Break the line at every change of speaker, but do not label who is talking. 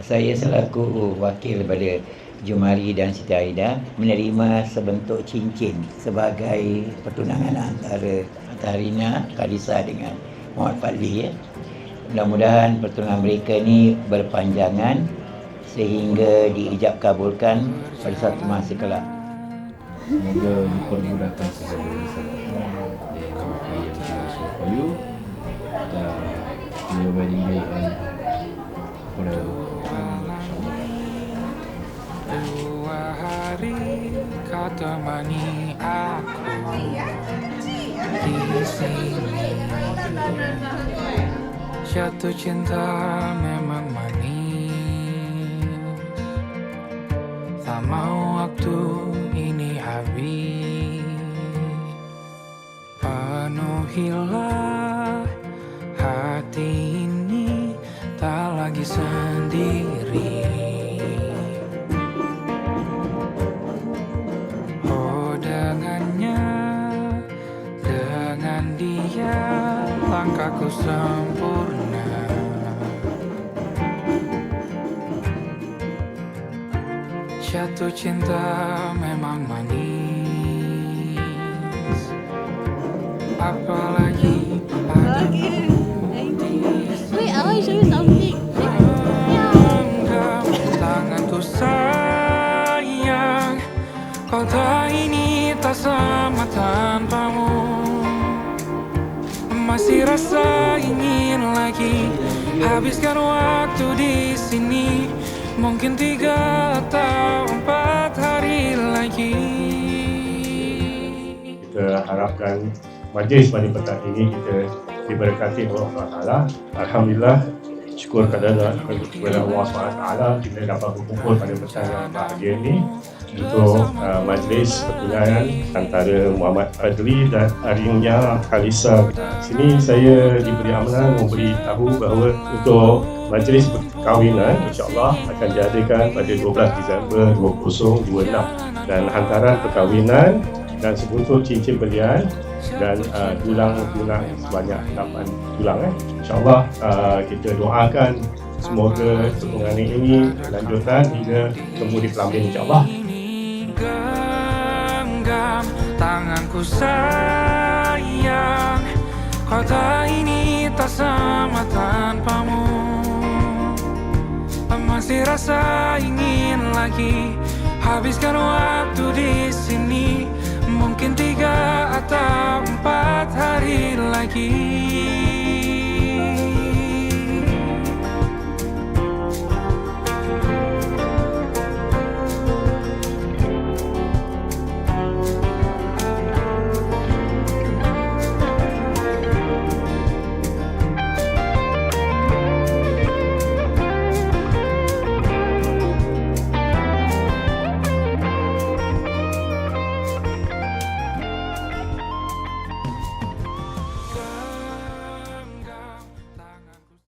Saya selaku wakil daripada Jumari dan Siti Aida menerima sebentuk cincin sebagai pertunangan antara Rina Kalisa dengan Muhammad Fadli, ya. Mudah-mudahan pertunangan mereka ni berpanjangan sehingga diijab kabulkan pada satu masa kelak.
Semoga dipermudahkan segala masalah yang berlaku for you dan your wedding day and forever.
Dua hari kau temani aku di sini. Jatuh cinta memang manis, tak mau waktu ini habis. Penuhilah hati ini, tak lagi sendiri. Oh, dengannya, dengan dia langkahku sempurna. Jatuh cinta memang manis, apalagi ada
Wait, I want to show you something.
genggam tanganku sayang. Kota ini tak sama tanpamu. Masih rasa ingin lagi habiskan waktu di sini. Mungkin 3 atau 4 hari lagi.
Kita harapkan majlis pada petang ini kita diberkati oleh Allah Taala. Alhamdulillah, syukur kepada Allah SWT kita dapat berkumpul pada petang yang bahagia ini untuk majlis pertunangan antara Muhammad Fadli dan Rina Kalisa. Sini saya diberi amanah memberitahu bahawa untuk majlis perkahwinan insya-Allah akan diadakan pada 12 Disember 2026 dan hantaran perkahwinan dan sebuntut cincin belian dan tulang lunak sebanyak 8 tulang. InsyaAllah kita doakan semoga pertunangan ini lanjutan hingga temu di pelamin insyaAllah.
Genggam tanganku sayang, kota ini tak sama tanpamu. Masih rasa ingin lagi habiskan waktu di sini. Mungkin 3 atau 4 hari lagi.